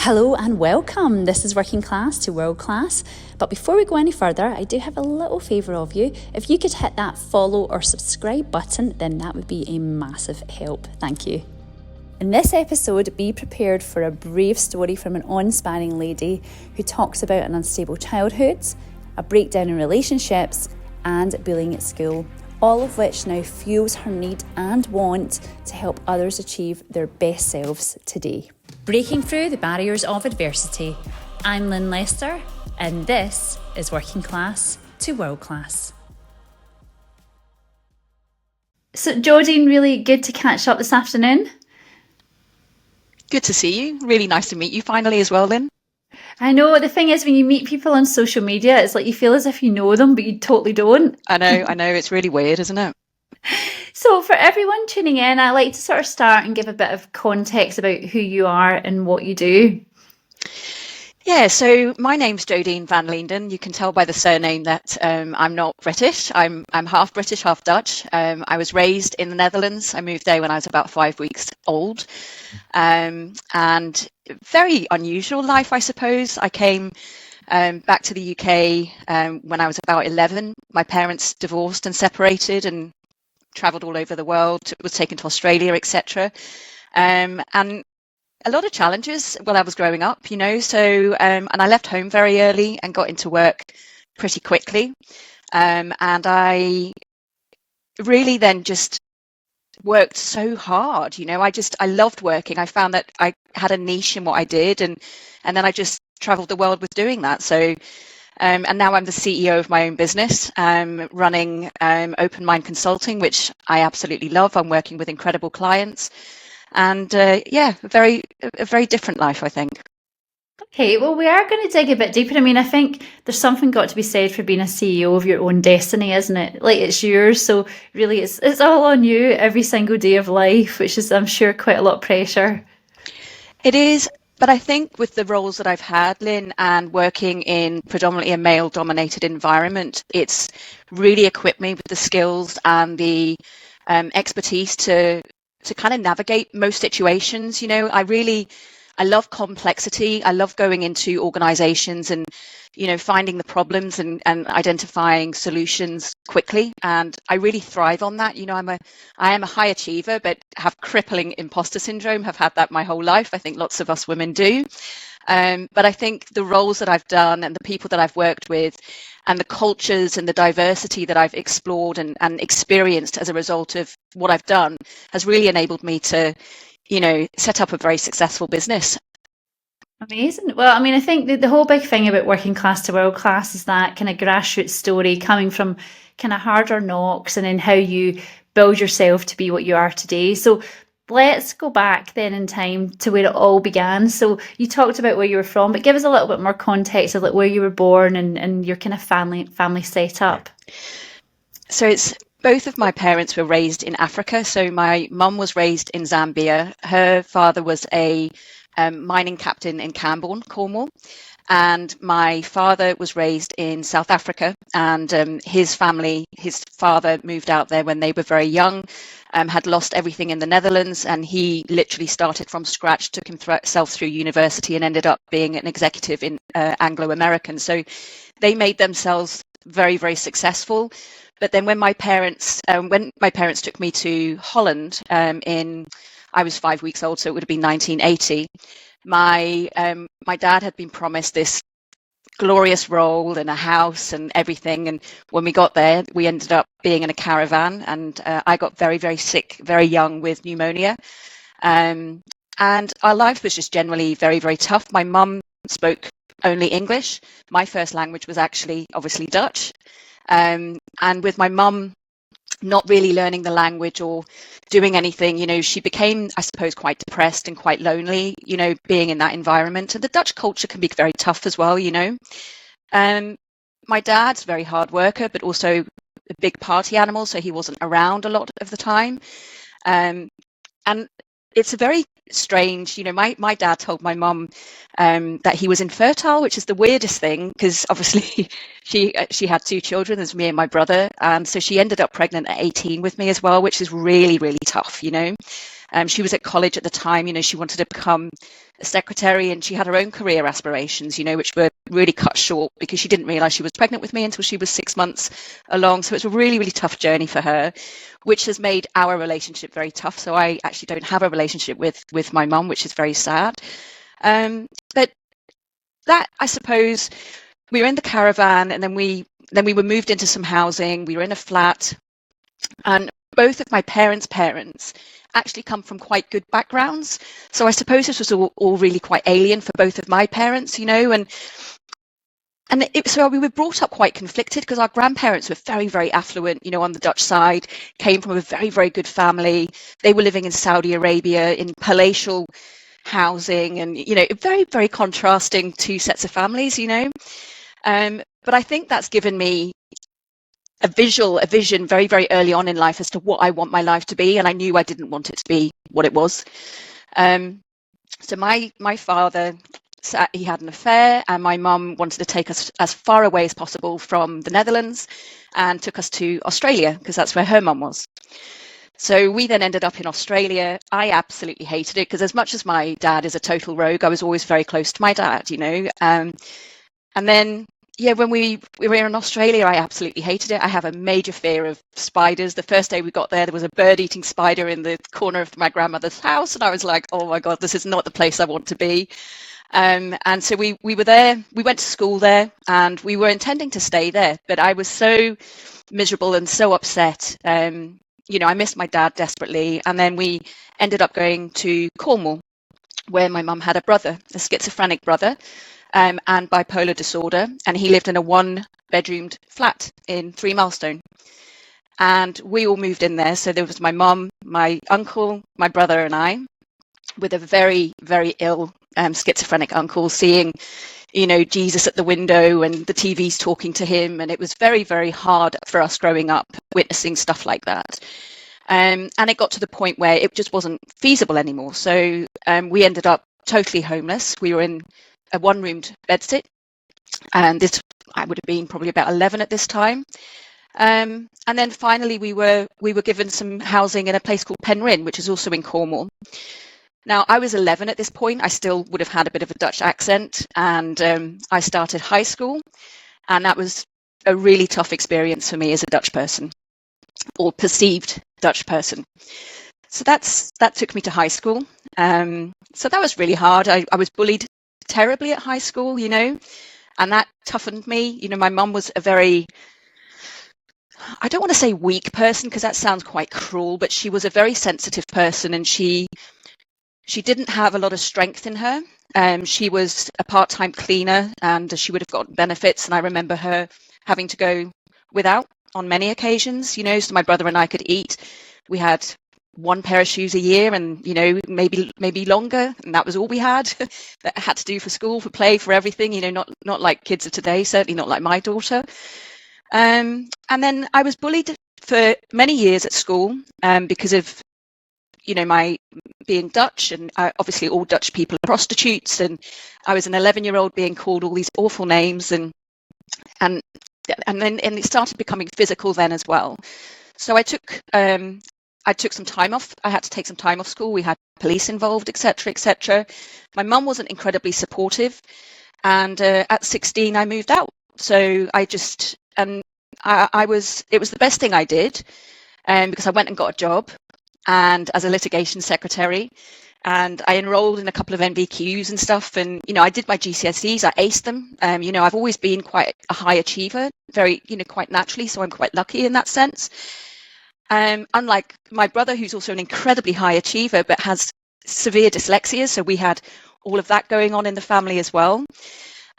Hello and welcome. This is Working Class to World Class. But before we go any further, I do have a little favour of you. If you could hit that follow or subscribe button, then that would be a massive help. Thank you. In this episode, be prepared for a brave story from an awe-inspiring lady who talks about an unstable childhood, a breakdown in relationships, and bullying at school, all of which now fuels her need and want to help others achieve their best selves today. Breaking through the barriers of adversity. I'm Lynn Lester, and this is Working Class to World Class. So, Jodene, really good to catch up this afternoon. Good to see you. Really nice to meet you finally as well, Lynn. I know, the thing is, when you meet people on social media, it's like you feel as if you know them, but you totally don't. I know. It's really weird, isn't it? So for everyone tuning in, I like to sort of start and give a bit of context about who you are and what you do. Yeah, so my name's Jodene Van Lienden. You can tell by the surname that I'm not British. I'm half British, half Dutch. I was raised in the Netherlands. I moved there when I was about 5 weeks old. And very unusual life, I suppose. I came back to the UK when I was about 11. My parents divorced and separated and travelled all over the world, was taken to Australia, etc. And a lot of challenges while I was growing up, you know, so, and I left home very early and got into work pretty quickly. And I really then just worked so hard, you know, I loved working. I found that I had a niche in what I did, and then I just travelled the world with doing that. So, and now I'm the CEO of my own business, running Open Mind Consulting, which I absolutely love. I'm working with incredible clients. And a very different life, I think. Okay, well, we are going to dig a bit deeper. I mean, I think there's something got to be said for being a CEO of your own destiny, isn't it? Like, it's yours, so really it's all on you every single day of life, which is, I'm sure, quite a lot of pressure. It is, but I think with the roles that I've had, Lynn, and working in predominantly a male-dominated environment, it's really equipped me with the skills and the expertise to kind of navigate most situations. You know, I love complexity. I love going into organizations and, you know, finding the problems and identifying solutions quickly. And I really thrive on that. You know, I am a high achiever, but have crippling imposter syndrome, have had that my whole life. I think lots of us women do. But I think the roles that I've done and the people that I've worked with and the cultures and the diversity that I've explored and experienced as a result of what I've done has really enabled me to, you know, set up a very successful business. Amazing. Well, I mean, I think the whole big thing about Working Class to World Class is that kind of grassroots story coming from kind of harder knocks and then how you build yourself to be what you are today. So let's go back then in time to where it all began. So you talked about where you were from, but give us a little bit more context of like where you were born and your kind of family setup. So both of my parents were raised in Africa. So my mum was raised in Zambia. Her father was a mining captain in Camborne, Cornwall. And my father was raised in South Africa, and his father moved out there when they were very young, had lost everything in the Netherlands, and he literally started from scratch, took himself through university and ended up being an executive in Anglo-American. So they made themselves very, very successful. But then when my parents took me to Holland I was 5 weeks old, so it would have been 1980. My dad had been promised this glorious role and a house and everything, and when we got there we ended up being in a caravan, and I got very, very sick very young with pneumonia, and our life was just generally very, very tough. My mum spoke only English. My first language was actually obviously Dutch, and with my mum not really learning the language or doing anything, you know, she became, I suppose, quite depressed and quite lonely, you know, being in that environment. And the Dutch culture can be very tough as well, you know. My dad's a very hard worker, but also a big party animal, so he wasn't around a lot of the time. And it's a very strange, you know, my dad told my mum that he was infertile, which is the weirdest thing, because obviously she had 2 children. There's me and my brother, and so she ended up pregnant at 18 with me as well, which is really, really tough, you know. She was at college at the time. She wanted to become a secretary, and she had her own career aspirations, which were really cut short because she didn't realize she was pregnant with me until she was 6 months along. So it's a really, really tough journey for her, which has made our relationship very tough. So I actually don't have a relationship with my mum, which is very sad. But that, I suppose, we were in the caravan, and then we were moved into some housing. We were in a flat, and both of my parents' parents actually come from quite good backgrounds. So I suppose this was all really quite alien for both of my parents, so we were brought up quite conflicted because our grandparents were very, very affluent, on the Dutch side, came from a very, very good family. They were living in Saudi Arabia in palatial housing, and, very, very contrasting two sets of families, But I think that's given me a vision very, very early on in life as to what I want my life to be. And I knew I didn't want it to be what it was. So my father, he had an affair, and my mum wanted to take us as far away as possible from the Netherlands and took us to Australia because that's where her mum was. So we then ended up in Australia. I absolutely hated it because as much as my dad is a total rogue, I was always very close to my dad, And then, when we were in Australia, I absolutely hated it. I have a major fear of spiders. The first day we got there was a bird-eating spider in the corner of my grandmother's house. And I was like, oh my God, this is not the place I want to be. And so we were there. We went to school there, and we were intending to stay there. But I was so miserable and so upset. I missed my dad desperately. And then we ended up going to Cornwall, where my mum had a brother, a schizophrenic brother, and bipolar disorder. And he lived in a 1-bedroomed flat in 3 Milestone. And we all moved in there. So there was my mum, my uncle, my brother, and I, with a very, very ill schizophrenic uncle, seeing, Jesus at the window and the TV's talking to him. And it was very, very hard for us growing up, witnessing stuff like that. And it got to the point where it just wasn't feasible anymore. So we ended up totally homeless. We were in a 1-roomed bedsit. And I would have been probably about 11 at this time. And then finally we were given some housing in a place called Penryn, which is also in Cornwall. Now, I was 11 at this point. I still would have had a bit of a Dutch accent, and I started high school, and that was a really tough experience for me as a Dutch person, or perceived Dutch person. So that took me to high school. So that was really hard. I was bullied terribly at high school, and that toughened me. My mum was a very, I don't want to say weak person because that sounds quite cruel, but she was a very sensitive person, and she didn't have a lot of strength in her. She was a part-time cleaner, and she would have got benefits. And I remember her having to go without on many occasions, so my brother and I could eat. We had 1 pair of shoes a year, and, maybe longer. And that was all we had that had to do for school, for play, for everything, not like kids of today, certainly not like my daughter. And then I was bullied for many years at school because of, my being Dutch, and obviously all Dutch people are prostitutes, and I was an 11-year-old being called all these awful names, and then it started becoming physical then as well. So I took some time off. I had to take some time off school. We had police involved, etc., etc. My mum wasn't incredibly supportive, and at 16 I moved out. So it was the best thing I did, because I went and got a job, and as a litigation secretary, and I enrolled in a couple of NVQs and stuff, and I did my GCSEs. I aced them. I've always been quite a high achiever, very quite naturally, so I'm quite lucky in that sense. Unlike my brother, who's also an incredibly high achiever but has severe dyslexia, so we had all of that going on in the family as well.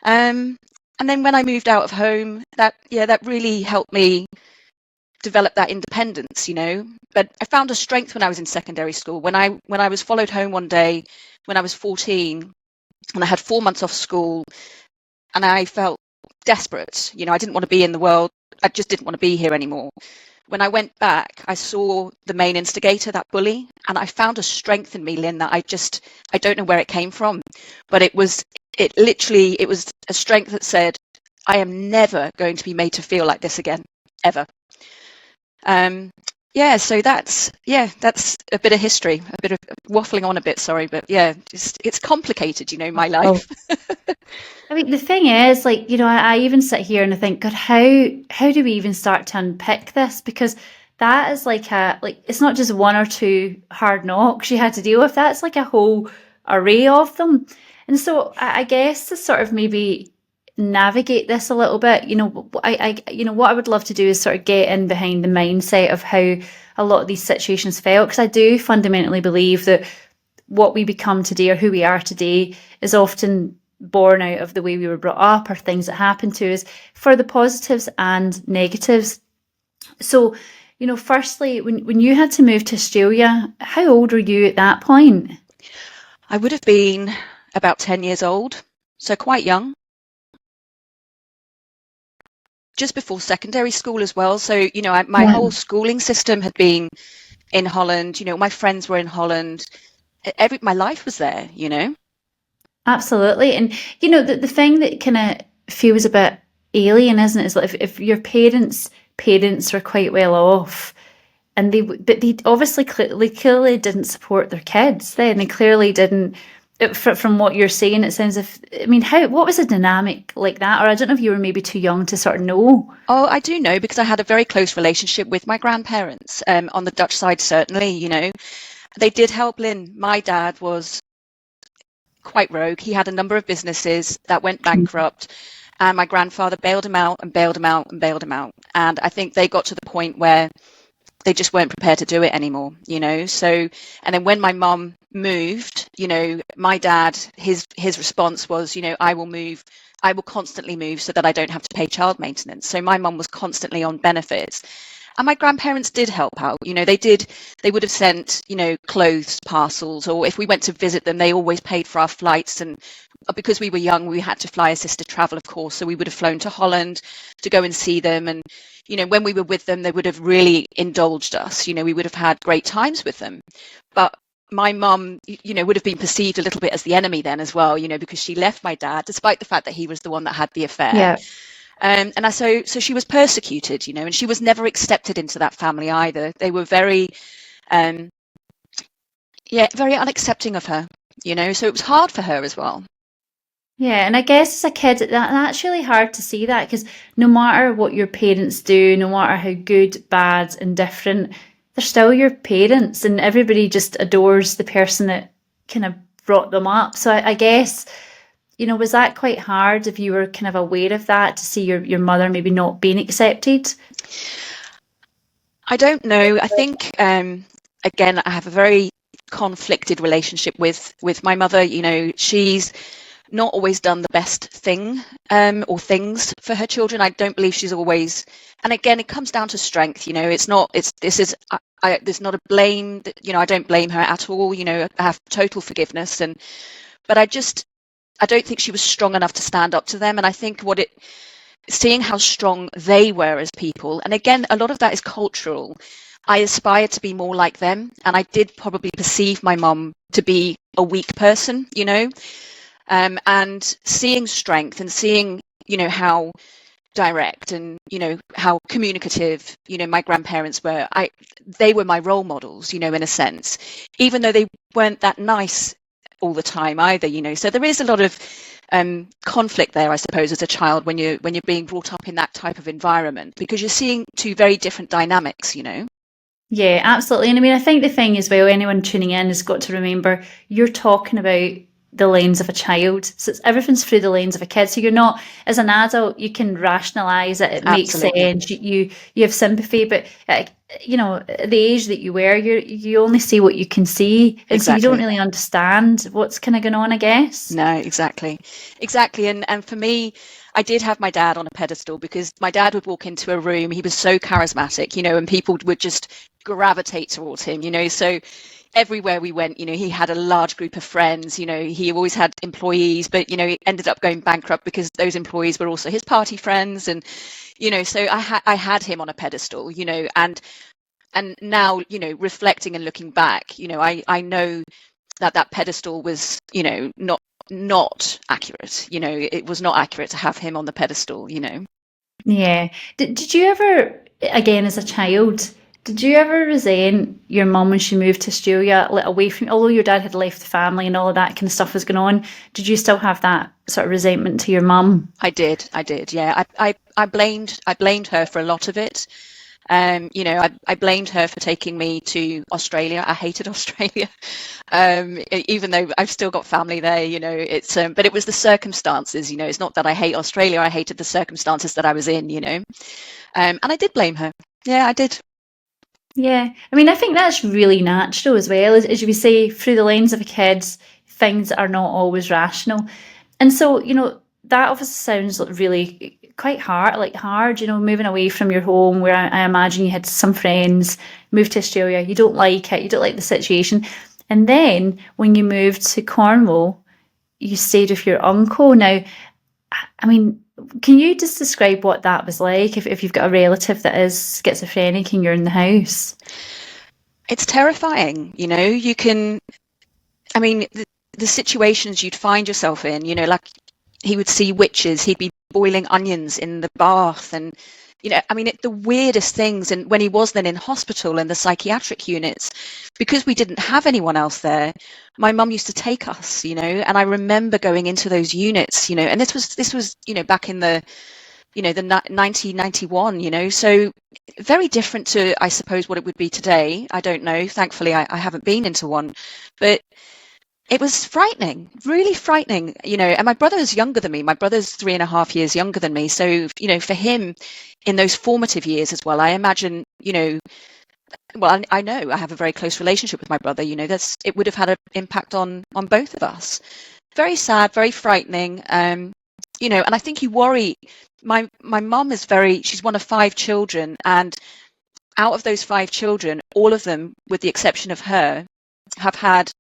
And then when I moved out of home, that really helped me develop that independence, But I found a strength when I was in secondary school. When I was followed home one day when I was 14, and I had 4 months off school, and I felt desperate. I didn't want to be in the world. I just didn't want to be here anymore. When I went back, I saw the main instigator, that bully, and I found a strength in me, Lynn, that I don't know where it came from, but it was a strength that said, I am never going to be made to feel like this again, ever. Yeah, so that's a bit of history, a bit of waffling on a bit, sorry, but yeah, it's complicated, my Oh, life. I mean, the thing is, like, I even sit here and I think, God, how do we even start to unpick this? Because that is like it's not just one or two hard knocks you had to deal with. That's like a whole array of them. And so I guess to sort of maybe navigate this a little bit, what I would love to do is sort of get in behind the mindset of how a lot of these situations felt, because I do fundamentally believe that what we become today or who we are today is often born out of the way we were brought up or things that happened to us, for the positives and negatives. So, firstly, when you had to move to Australia, how old were you at that point? I would have been about 10 years old, so quite young, just before secondary school as well. So, my Yeah. whole schooling system had been in Holland. My friends were in Holland. My life was there. Absolutely. And the thing that kind of feels a bit alien, isn't it, is like if your parents were quite well off, and they obviously clearly didn't support their kids. Then they clearly didn't. From what you're saying, it sounds if I mean, what was a dynamic like that? Or I don't know if you were maybe too young to sort of know. Oh, I do know because I had a very close relationship with my grandparents, on the Dutch side, certainly. They did help Lynn. My dad was quite rogue. He had a number of businesses that went bankrupt, and my grandfather bailed him out and bailed him out and bailed him out. And I think they got to the point where they just weren't prepared to do it anymore. So, and then when my mum moved, my dad, his response was, I will constantly move so that I don't have to pay child maintenance. So my mum was constantly on benefits. And my grandparents did help out. They would have sent, clothes parcels, or if we went to visit them, they always paid for our flights. And because we were young, we had to fly assisted travel, of course. So we would have flown to Holland to go and see them. And, when we were with them, they would have really indulged us. We would have had great times with them. But my mum, would have been perceived a little bit as the enemy then as well, because she left my dad, despite the fact that he was the one that had the affair. Yeah. So she was persecuted, and she was never accepted into that family either. They were very, very unaccepting of her, so it was hard for her as well. Yeah, and I guess as a kid, that's really hard to see that, because no matter what your parents do, no matter how good, bad, indifferent, they're still your parents, and everybody just adores the person that kind of brought them up. So I guess, was that quite hard if you were kind of aware of that, to see your mother maybe not being accepted? I don't know. I think, again, I have a very conflicted relationship with my mother. She's not always done the best thing, or things for her children. I don't believe she's always, and again, it comes down to strength. There's not a blame. I don't blame her at all. I have total forgiveness, but I don't think she was strong enough to stand up to them. And I think seeing how strong they were as people, and again, a lot of that is cultural. I aspired to be more like them, and I did probably perceive my mom to be a weak person. And seeing strength and seeing, how direct and, how communicative, my grandparents were, they were my role models, in a sense, even though they weren't that nice all the time either. So there is a lot of conflict there, I suppose, as a child when you're being brought up in that type of environment, because you're seeing two very different dynamics. Yeah, absolutely. And I mean, I think the thing as well, anyone tuning in has got to remember you're talking about the lens of a child. So everything's through the lens of a kid. So you're not, as an adult, you can rationalize it. It makes Absolutely. sense. You have sympathy, but at the age that you were, you only see what you can see, and so you don't Exactly. really understand what's kind of going on, I guess. No, exactly. And for me, I did have my dad on a pedestal, because my dad would walk into a room. He was so charismatic, and people would just gravitate towards him. So everywhere we went, he had a large group of friends. He always had employees, but he ended up going bankrupt because those employees were also his party friends. And so I had him on a pedestal. And now, reflecting and looking back, I know that pedestal was, not accurate. It was not accurate to have him on the pedestal. Yeah. Did you ever, again, as a child, Did you ever resent your mum when she moved to Australia, like away from, although your dad had left the family and all of that kind of stuff was going on, did you still have that sort of resentment to your mum? I did, yeah. I blamed her for a lot of it. I blamed her for taking me to Australia. I hated Australia, even though I've still got family there. But it was the circumstances. It's not that I hate Australia. I hated the circumstances that I was in. And I did blame her. Yeah, I did. Yeah, I mean, I think that's really natural as well. As you would say, through the lens of a kid, things are not always rational. And so, that obviously sounds like really quite hard, moving away from your home where I imagine you had some friends, moved to Australia, you don't like it, you don't like the situation. And then when you moved to Cornwall, you stayed with your uncle. Now, I mean, can you just describe what that was like if you've got a relative that is schizophrenic and you're in the house? It's terrifying. I mean, the situations you'd find yourself in, like he would see witches, he'd be boiling onions in the bath, and I mean, the weirdest things. And when he was then in hospital in the psychiatric units, because we didn't have anyone else there, my mum used to take us, and I remember going into those units, and this was back in the 1991, so very different to, I suppose, what it would be today. I don't know. Thankfully, I haven't been into one, but it was frightening, really frightening, and my brother is younger than me. My brother's 3.5 years younger than me. So, for him in those formative years as well, I imagine, well, I know I have a very close relationship with my brother, it would have had an impact on both of us. Very sad, very frightening. And I think you worry. My mum is she's one of 5 children, and out of those 5 children, all of them, with the exception of her, have had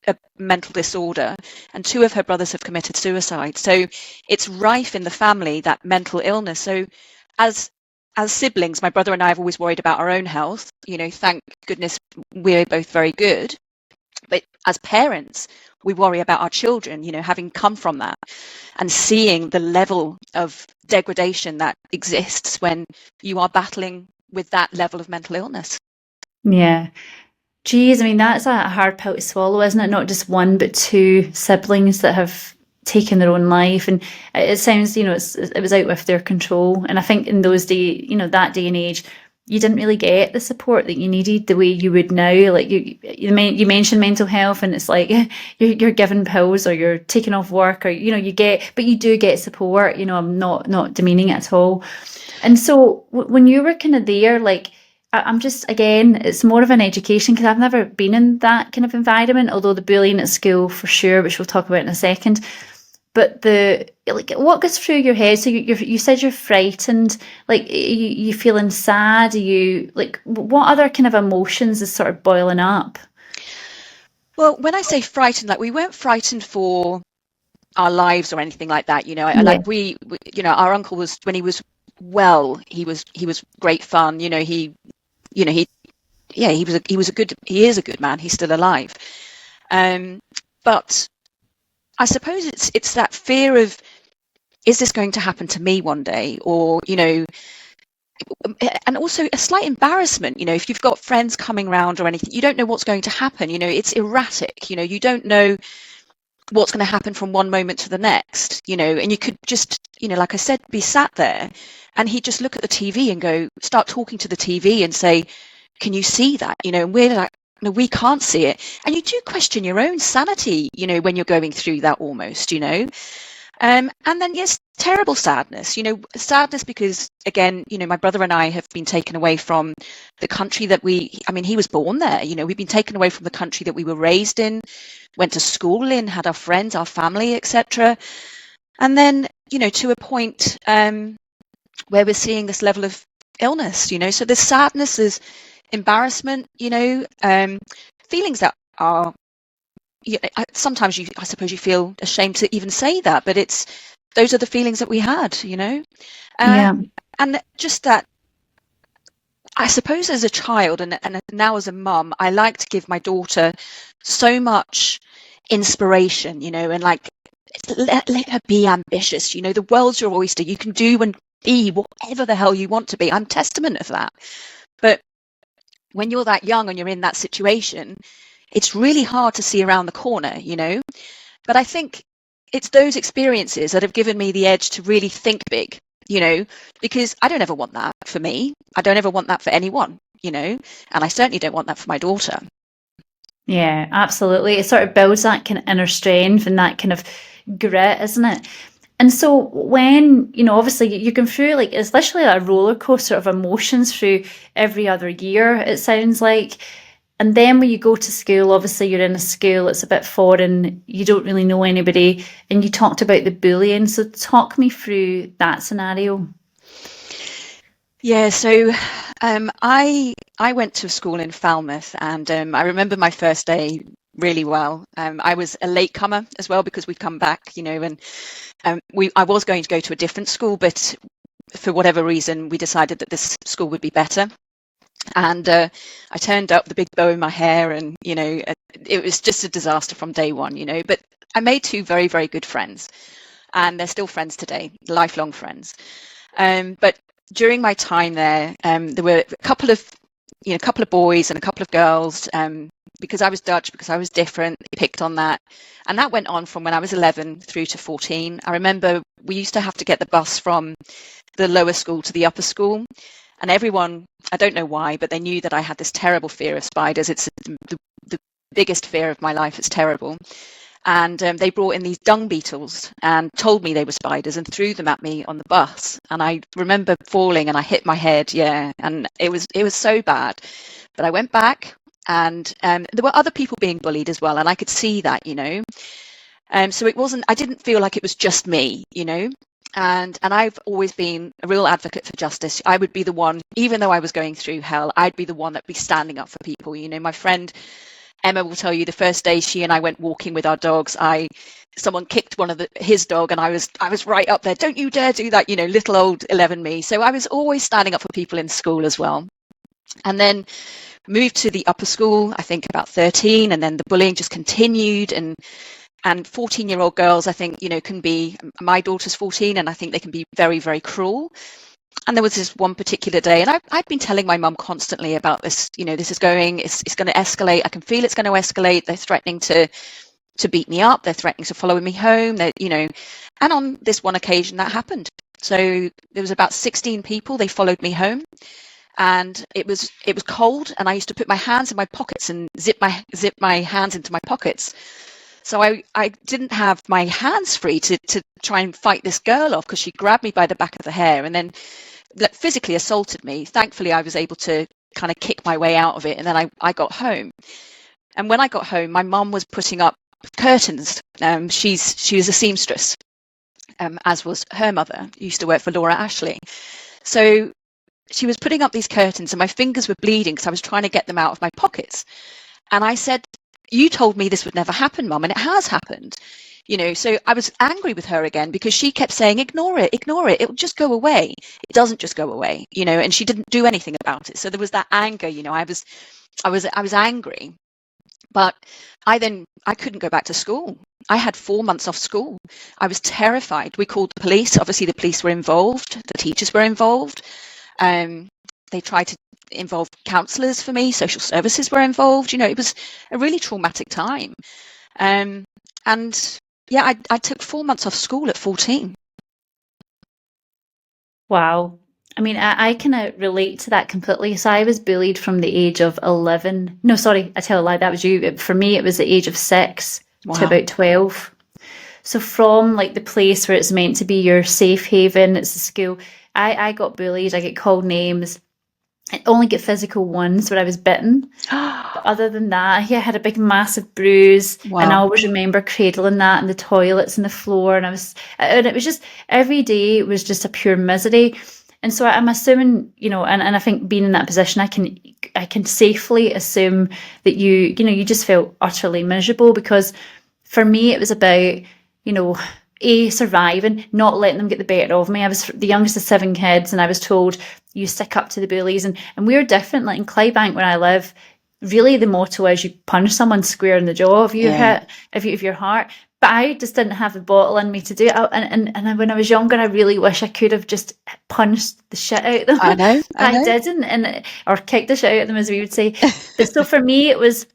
a mental disorder, and 2 of her brothers have committed suicide. So it's rife in the family, that mental illness. So as siblings, my brother and I have always worried about our own health. Thank goodness we're both very good. But as parents, we worry about our children, having come from that and seeing the level of degradation that exists when you are battling with that level of mental illness. Yeah. Geez, I mean, that's a hard pill to swallow, isn't it? Not just one, but 2 siblings that have taken their own life. And it sounds, it was out of their control. And I think in those days, that day and age, you didn't really get the support that you needed the way you would now. Like you mentioned mental health, and it's like you're given pills or you're taking off work, or but you do get support. I'm not demeaning it at all. And so when you were kind of there, like I'm just, again, it's more of an education because I've never been in that kind of environment. Although the bullying at school for sure, which we'll talk about in a second. But what goes through your head? So you said you're frightened. Like, you feeling sad? Are you like, what other kind of emotions is sort of boiling up? Well, when I say frightened, like, we weren't frightened for our lives or anything like that. Yeah. Like our uncle was, when he was well, he was great fun. He is a good man. He's still alive. But I suppose it's that fear of, is this going to happen to me one day? Or, and also a slight embarrassment, if you've got friends coming round or anything, you don't know what's going to happen. It's erratic. You don't know what's going to happen from one moment to the next, and you could just, like I said, be sat there and he'd just look at the TV and start talking to the TV and say, can you see that? And we're like, no, we can't see it. And you do question your own sanity, when you're going through that almost, and then, yes, terrible sadness, sadness because, again, my brother and I have been taken away from the country that he was born there. We've been taken away from the country that we were raised in, went to school in, had our friends, our family, etc. And then, to a point where we're seeing this level of illness, so there's sadness, there's embarrassment, feelings that are, sometimes I suppose you feel ashamed to even say that, but those are the feelings that we had, Yeah. And just that, I suppose as a child and now as a mum, I like to give my daughter so much inspiration, and like, let her be ambitious. The world's your oyster. You can do and be whatever the hell you want to be. I'm testament of that. But when you're that young and you're in that situation, it's really hard to see around the corner, you know. But I think it's those experiences that have given me the edge to really think big, you know, because I don't ever want that for me. I don't ever want that for anyone, you know, and I certainly don't want that for my daughter. Yeah, absolutely. It sort of builds that kind of inner strength and that kind of grit, isn't it? And so when, obviously you're going through like, it's literally a roller coaster of emotions through every other year, it sounds like. And then when you go to school, obviously you're in a school, it's a bit foreign, you don't really know anybody, and you talked about the bullying. So talk me through that scenario. Yeah, so I went to school in Falmouth, and I remember my first day really well. I was a latecomer as well because we'd come back, you know, and I was going to go to a different school, but for whatever reason, we decided that this school would be better. And I turned up, the big bow in my hair, and, you know, it was just a disaster from day one, you know. But I made two very, very good friends, and they're still friends today, lifelong friends. But during my time there, there were a couple of boys and a couple of girls, because I was Dutch, because I was different, they picked on that. And that went on from when I was 11 through to 14. I remember we used to have to get the bus from the lower school to the upper school. And everyone, I don't know why, but they knew that I had this terrible fear of spiders. It's the biggest fear of my life. It's terrible. And they brought in these dung beetles and told me they were spiders and threw them at me on the bus. And I remember falling and I hit my head. Yeah. And it was so bad. But I went back, and there were other people being bullied as well. And I could see that, you know. So I didn't feel like it was just me, you know. And I've always been a real advocate for justice. I would be the one, even though I was going through hell, I'd be the one that'd be standing up for people. You know, my friend Emma will tell you the first day she and I went walking with our dogs, someone kicked his dog, and I was right up there. Don't you dare do that, you know, little old 11 me. So I was always standing up for people in school as well. And then moved to the upper school, I think about 13, and then the bullying just continued, and 14-year-old girls, I think, you know, can be, my daughter's 14, and I think they can be very, very cruel. And there was this one particular day, and I've been telling my mum constantly about this, you know, it's going to escalate. I can feel it's going to escalate. They're threatening to beat me up. They're threatening to follow me home. You know, and on this one occasion that happened. So there was about 16 people. They followed me home, and it was cold, and I used to put my hands in my pockets and zip my hands into my pockets. So I didn't have my hands free to try and fight this girl off, because she grabbed me by the back of the hair and then physically assaulted me. Thankfully, I was able to kind of kick my way out of it, and then I got home. And when I got home, my mum was putting up curtains. She was a seamstress, as was her mother, who used to work for Laura Ashley. So she was putting up these curtains, and my fingers were bleeding because I was trying to get them out of my pockets. And I said, "You told me this would never happen, Mum, and it has happened." You know, so I was angry with her again because she kept saying, ignore it, it'll just go away. It doesn't just go away, you know, and she didn't do anything about it. So there was that anger, you know, I was angry. But I couldn't go back to school. I had 4 months off school. I was terrified. We called the police. Obviously, the police were involved. The teachers were involved. They tried to involve counsellors for me. Social services were involved. You know, it was a really traumatic time. And yeah, I took 4 months off school at 14. Wow. I mean, I kind of relate to that completely. So I was bullied from the age of 11. No, sorry, I tell a lie. That was you. For me, it was the age of 6 to about 12. So from like the place where it's meant to be your safe haven, it's the school, I got bullied. I get called names. I only get physical once where I was bitten. But other than that, yeah, I had a big massive bruise. Wow. And I always remember cradling that in the toilets and the floor. And it was just, every day was just a pure misery. And so I'm assuming, you know, and I think being in that position, I can safely assume that you just felt utterly miserable, because for me, it was about, you know, surviving, not letting them get the better of me. I was the youngest of 7 kids, and I was told, you stick up to the bullies. And we're different. Like in Clydebank, where I live, really the motto is you punch someone square in the jaw if you hit, if your heart. But I just didn't have the bottle in me to do it. And when I was younger, I really wish I could have just punched the shit out of them. I know, But I I know. didn't, or kicked the shit out of them, as we would say. But so for me, it was,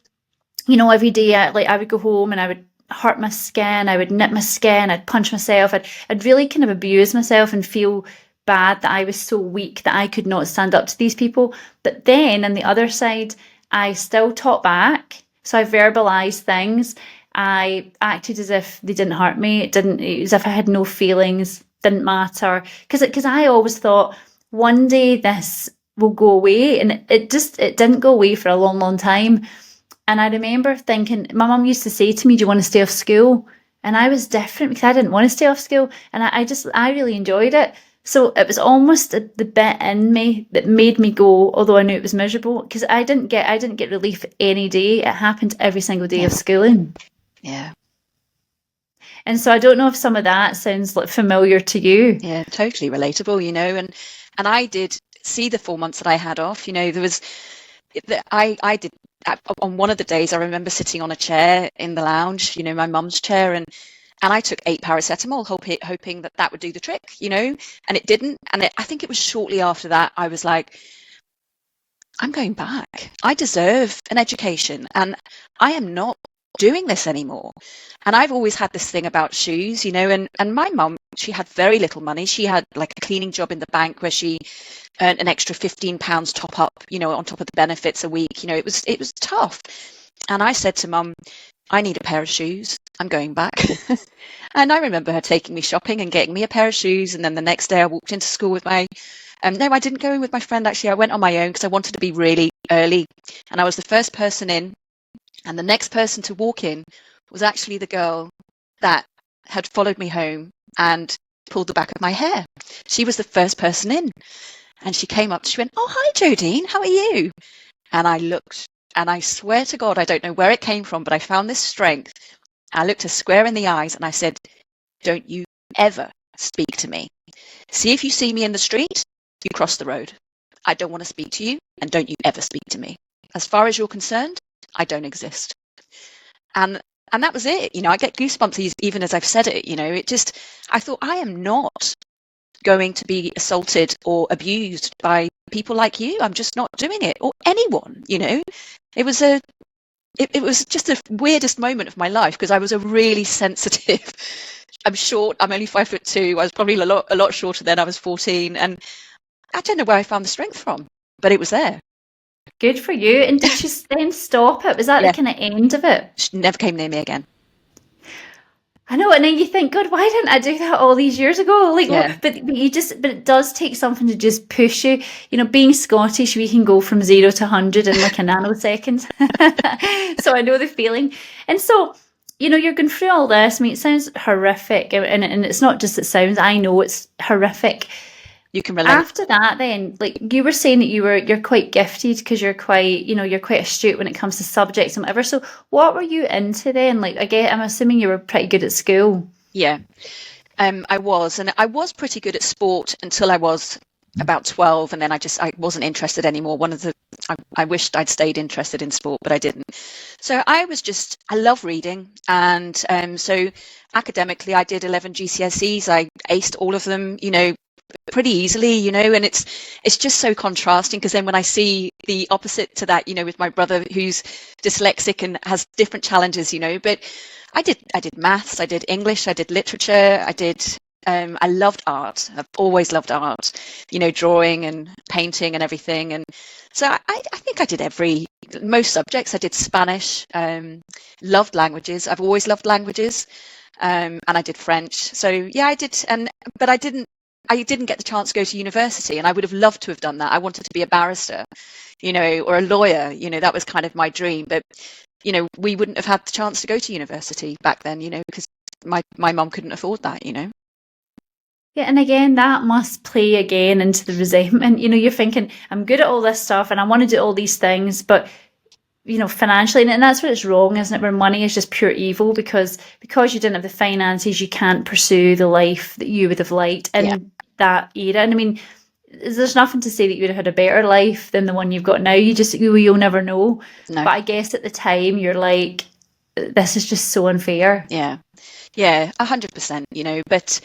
every day I would go home and I would hurt my skin, I would nip my skin, I'd punch myself, I'd really kind of abuse myself and feel bad that I was so weak that I could not stand up to these people. But then on the other side, I still taught back. So I verbalized things. I acted as if they didn't hurt me. It was as if I had no feelings, didn't matter. Because I always thought one day this will go away. And it didn't go away for a long, long time. And I remember thinking, my mum used to say to me, "Do you want to stay off school?" And I was different because I didn't want to stay off school. And I really enjoyed it. So it was almost the bit in me that made me go, although I knew it was miserable, because I didn't get relief any day. It happened every single day Yeah. of schooling. Yeah. And so I don't know if some of that sounds like familiar to you. Yeah, totally relatable, and I did see the 4 months that I had off. There was, I did on one of the days. I remember sitting on a chair in the lounge, my mum's chair, and I took 8 paracetamol, hoping that would do the trick, and it didn't. And I think it was shortly after that I was like, I'm going back. I deserve an education, and I am not doing this anymore. And I've always had this thing about shoes, and my mum, she had very little money. She had like a cleaning job in the bank where she earned an extra £15 top up, on top of the benefits a week. It was tough. And I said to mum, I need a pair of shoes. I'm going back. And I remember her taking me shopping and getting me a pair of shoes. And then the next day I walked into school with my no, I didn't go in with my friend, actually. I went on my own because I wanted to be really early. And I was the first person in. And the next person to walk in was actually the girl that had followed me home and pulled the back of my hair. She was the first person in. And she came up, she went, "Oh, hi, Jodene, how are you?" And I looked, and I swear to God, I don't know where it came from, but I found this strength. I looked her square in the eyes and I said, "Don't you ever speak to me. See, if you see me in the street, you cross the road. I don't want to speak to you, and don't you ever speak to me. As far as you're concerned, I don't exist." And that was it. I get goosebumps even as I've said it. I thought, I am not going to be assaulted or abused by people like you. I'm just not doing it, or anyone. It was it was just the weirdest moment of my life, because I was a really sensitive. I'm short. I'm only 5'2". I was probably a lot shorter then. I was 14, and I don't know where I found the strength from, but it was there. Good for you. And did she then stop it? Was that Yeah. the kind of end of it? She never came near me again. I know, and then you think, God, why didn't I do that all these years ago? Yeah. But it does take something to just push you. Being Scottish, we can go from 0 to 100 in like a nanosecond. So I know the feeling. And so, you're going through all this. I mean, it sounds horrific, and it's not just it sounds. I know it's horrific. You can relate. After that, then, like you were saying that you're quite gifted because you're quite astute when it comes to subjects and whatever. So what were you into then? Like, I'm assuming you were pretty good at school. Yeah, I was, and I was pretty good at sport until I was about 12, and then I wasn't interested anymore. I wished I'd stayed interested in sport, but I didn't. So I love reading, and so academically I did 11 GCSEs. I aced all of them, pretty easily, and it's just so contrasting, because then when I see the opposite to that, with my brother who's dyslexic and has different challenges, but I did maths, I did English, I did literature, I loved art. I've always loved art, drawing and painting and everything. And so I think I did most subjects. I did Spanish, loved languages. I've always loved languages. And I did French. So yeah, I did. But I didn't get the chance to go to university, and I would have loved to have done that. I wanted to be a barrister, or a lawyer. That was kind of my dream. But, we wouldn't have had the chance to go to university back then, because my mum couldn't afford that, Yeah, and again, that must play again into the resentment. You're thinking, I'm good at all this stuff and I want to do all these things, but financially, and that's where it's wrong, isn't it? Where money is just pure evil, because you didn't have the finances, you can't pursue the life that you would have liked in that era. And I mean, there's nothing to say that you would have had a better life than the one you've got now. You'll never know. No. But I guess at the time you're like, this is just so unfair. Yeah, 100%, but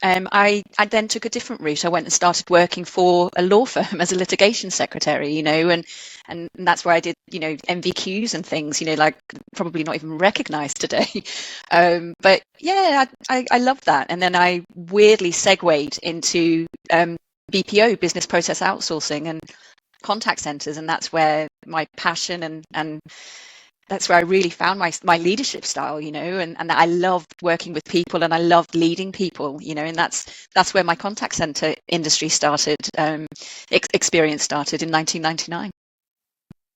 I then took a different route. I went and started working for a law firm as a litigation secretary, and that's where I did, MVQs and things, like probably not even recognized today. But yeah, I loved that. And then I weirdly segued into BPO, business process outsourcing, and contact centers. And that's where my passion and that's where I really found my leadership style, and that I loved working with people and I loved leading people, and that's where my contact center industry started, experience started in 1999.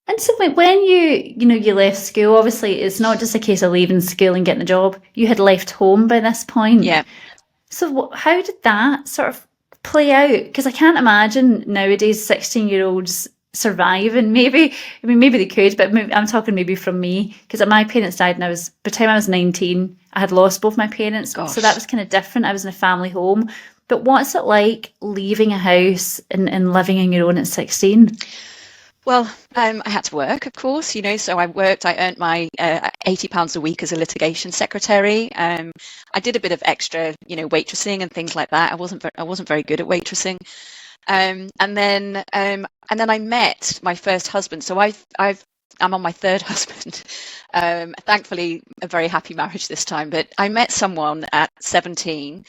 And so when you left school, obviously it's not just a case of leaving school and getting a job. You had left home by this point. Yeah. So how did that sort of play out? Because I can't imagine nowadays 16-year-olds surviving. Maybe they could, but I'm talking maybe from me, because my parents died and by the time I was 19, I had lost both my parents. Gosh. So that was kind of different. I was in a family home. But what's it like leaving a house and living on your own at 16? Well, I had to work, of course, so I worked. I earned my £80 a week as a litigation secretary. I did a bit of extra, waitressing and things like that. I wasn't very good at waitressing. And then I met my first husband. So I'm on my third husband. Thankfully, a very happy marriage this time. But I met someone at 17,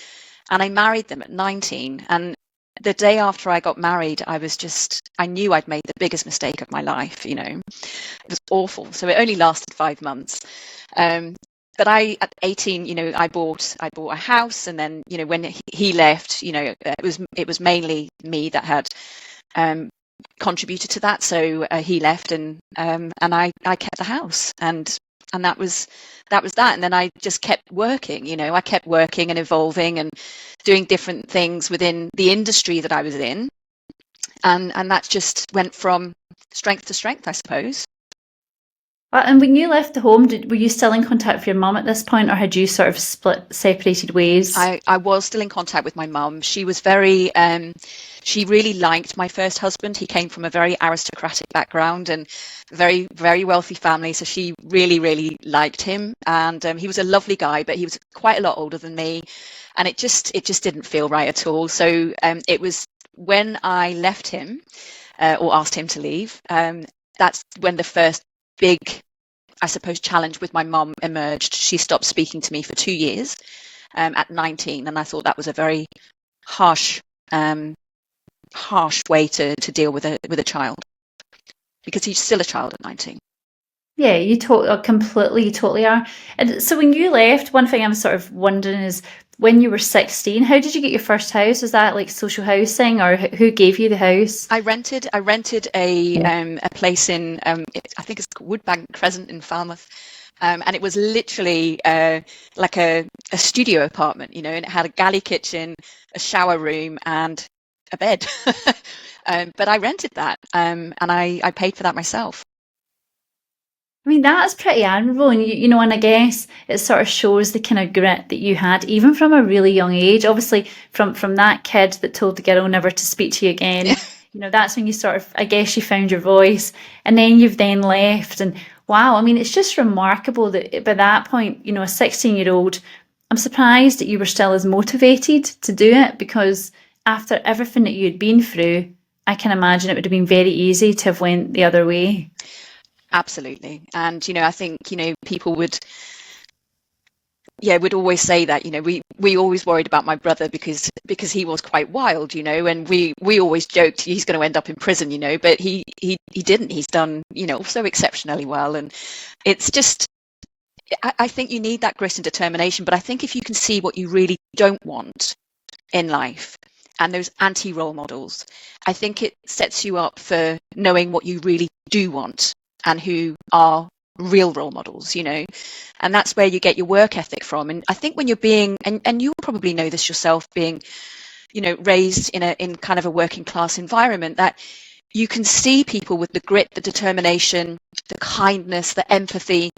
and I married them at 19. And the day after I got married, I knew I'd made the biggest mistake of my life. It was awful. So it only lasted 5 months. But at 18, I bought a house, and then, when he left, it was mainly me that had contributed to that. So he left, and I kept the house, and that was that. And then I just kept working. I kept working and evolving and doing different things within the industry that I was in, and that just went from strength to strength, I suppose. And when you left the home, were you still in contact with your mum at this point, or had you sort of separated ways? I was still in contact with my mum. She was she really liked my first husband. He came from a very aristocratic background and very, very wealthy family. So she really, really liked him. And he was a lovely guy, but he was quite a lot older than me. And it just didn't feel right at all. So it was when I left him or asked him to leave, that's when the first big, I suppose, challenge with my mum emerged. She stopped speaking to me for 2 years at 19, and I thought that was a very harsh way to deal with a child, because he's still a child at 19. Yeah, you totally are. And so when you left, one thing I'm sort of wondering is, when you were 16, how did you get your first house? Was that like social housing, or who gave you the house? I rented a place in I think it's Woodbank Crescent in Falmouth, and it was literally like a studio apartment, and it had a galley kitchen, a shower room, and a bed. But I rented that, and I paid for that myself. I mean, that's pretty admirable, and and I guess it sort of shows the kind of grit that you had, even from a really young age. Obviously, from that kid that told the girl never to speak to you again, that's when you sort of, I guess, you found your voice, and then you've then left, and wow, I mean, it's just remarkable that by that point, a 16-year-old, I'm surprised that you were still as motivated to do it, because after everything that you'd been through, I can imagine it would have been very easy to have went the other way. Absolutely. And, I think, people would always say that, we always worried about my brother because he was quite wild, and we always joked he's going to end up in prison, but he didn't. He's done, so exceptionally well. And it's just, I think you need that grit and determination. But I think if you can see what you really don't want in life and those anti-role models, I think it sets you up for knowing what you really do want and who are real role models, and that's where you get your work ethic from. And I think when you're being, and you'll probably know this yourself, being, raised in kind of a working class environment, that you can see people with the grit, the determination, the kindness, the empathy.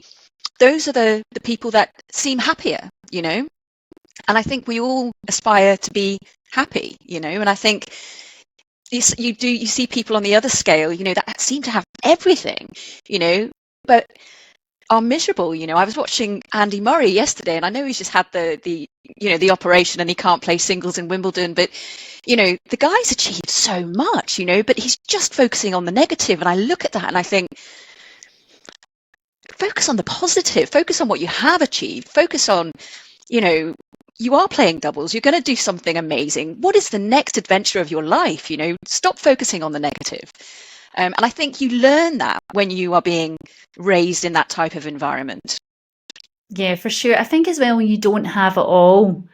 Those are the people that seem happier, and I think we all aspire to be happy, and I think you see people on the other scale, that seem to have everything, but are miserable. I was watching Andy Murray yesterday, and I know he's just had the operation and he can't play singles in Wimbledon, but the guy's achieved so much, but he's just focusing on the negative. And I look at that and I think, focus on the positive, focus on what you have achieved, focus on, you are playing doubles, you're going to do something amazing. What is the next adventure of your life? Stop focusing on the negative. And I think you learn that when you are being raised in that type of environment. Yeah, for sure. I think as well, when you don't have it all,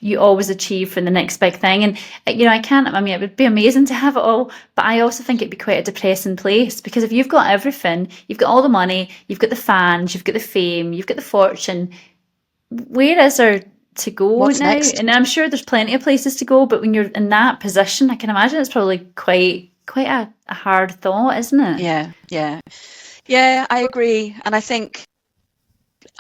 you always achieve for the next big thing. And, it would be amazing to have it all, but I also think it'd be quite a depressing place, because if you've got everything, you've got all the money, you've got the fans, you've got the fame, you've got the fortune, where is there to go What's now? next? And I'm sure there's plenty of places to go, but when you're in that position, I can imagine it's probably quite a hard thought, isn't it? Yeah, I agree. And I think,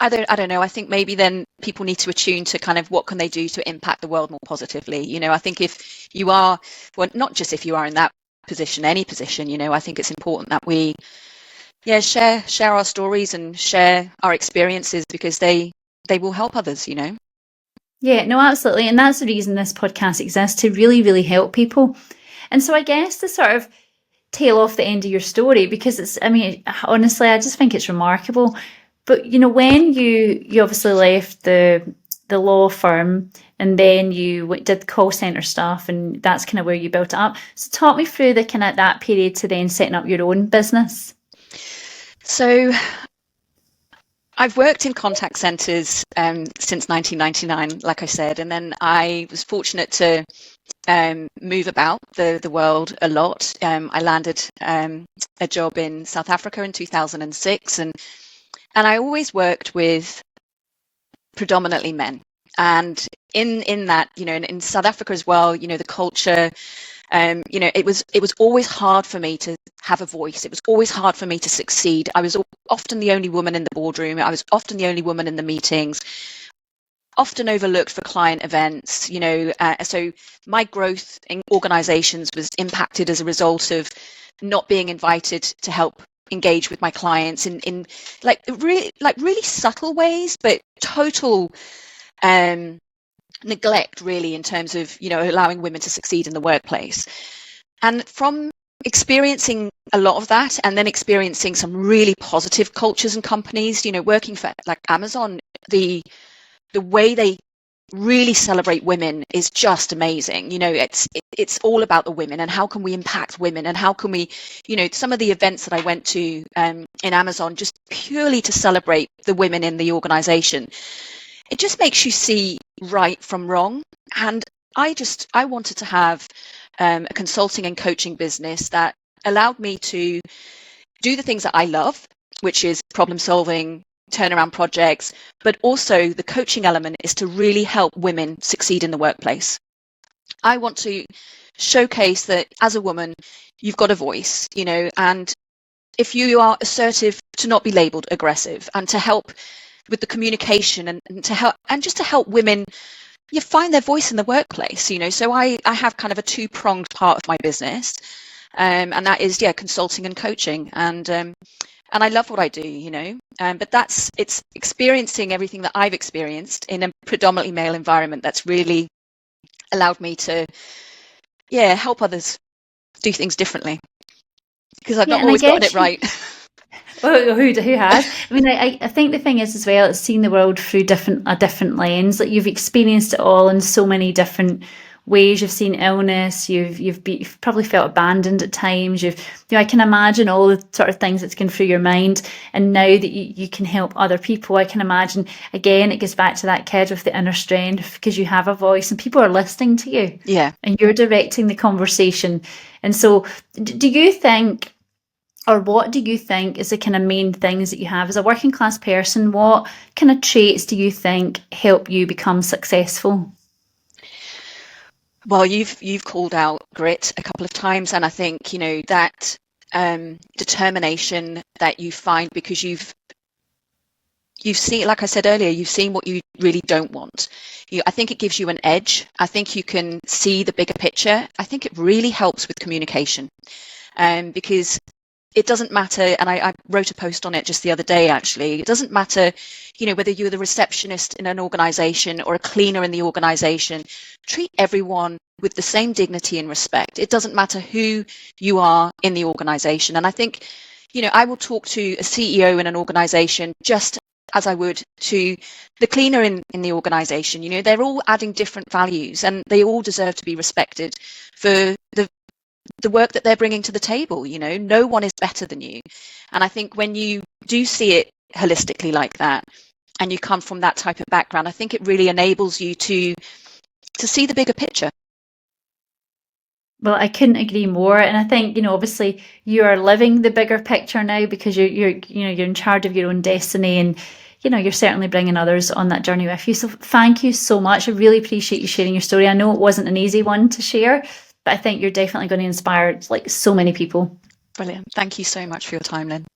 I don't know, I think maybe then people need to attune to kind of what can they do to impact the world more positively. I think if you are, well, not just if you are in that position, any position, I think it's important that we share our stories and share our experiences, because they will help others. Yeah, no, absolutely. And that's the reason this podcast exists, to really, really help people. And so I guess to sort of tail off the end of your story, because honestly, I just think it's remarkable. But, when you obviously left the law firm, and then you did call centre stuff, and that's kind of where you built it up. So talk me through the kind of that period to then setting up your own business. So I've worked in contact centres since 1999, like I said, and then I was fortunate to move about the world a lot. I landed a job in South Africa in 2006, and I always worked with predominantly men. And in that, in South Africa as well, the culture, it was always hard for me to have a voice. It was always hard for me to succeed. I was often the only woman in the boardroom. I was often the only woman in the meetings, often overlooked for client events, so my growth in organizations was impacted as a result of not being invited to help engage with my clients in really subtle ways, but total neglect, really, in terms of allowing women to succeed in the workplace. And from experiencing a lot of that, and then experiencing some really positive cultures and companies, working for like Amazon, the way they really celebrate women is just amazing. It's all about the women, and how can we impact women, and how can we, some of the events that I went to in Amazon, just purely to celebrate the women in the organization, it just makes you see right from wrong. And I wanted to have a consulting and coaching business that allowed me to do the things that I love, which is problem solving, turnaround projects, but also the coaching element is to really help women succeed in the workplace. I want to showcase that as a woman, you've got a voice, and if you are assertive, to not be labeled aggressive, and to help with the communication, and to help, and just to help women find their voice in the workplace. So I have kind of a two-pronged part of my business, and that is consulting and coaching, and I love what I do, but it's experiencing everything that I've experienced in a predominantly male environment that's really allowed me to help others do things differently, because I've not always gotten it right. Well, who has? I think the thing is as well, it's seeing the world through a different lens. Like, you've experienced it all in so many different ways. You've seen illness. You've probably felt abandoned at times. I can imagine all the sort of things that's going through your mind. And now that you can help other people, I can imagine, again, it goes back to that kid with the inner strength, because you have a voice and people are listening to you. Yeah. And you're directing the conversation. And so, do you think, or what do you think is the kind of main things that you have as a working class person? What kind of traits do you think help you become successful? Well, you've called out grit a couple of times, and I think that determination that you find because you've seen, like I said earlier, you've seen what you really don't want. I think it gives you an edge. I think you can see the bigger picture. I think it really helps with communication, because it doesn't matter, and I wrote a post on it just the other day, actually. It doesn't matter, whether you're the receptionist in an organization or a cleaner in the organization. Treat everyone with the same dignity and respect. It doesn't matter who you are in the organization. And I think, I will talk to a CEO in an organization just as I would to the cleaner in the organization. They're all adding different values, and they all deserve to be respected for the work that they're bringing to the table. No one is better than you. And I think when you do see it holistically like that, and you come from that type of background, I think it really enables you to see the bigger picture. Well, I couldn't agree more. And I think, obviously you are living the bigger picture now, because you're in charge of your own destiny, and, you're certainly bringing others on that journey with you. So thank you so much. I really appreciate you sharing your story. I know it wasn't an easy one to share, but I think you're definitely going to inspire so many people. Brilliant. Thank you so much for your time, Lynn.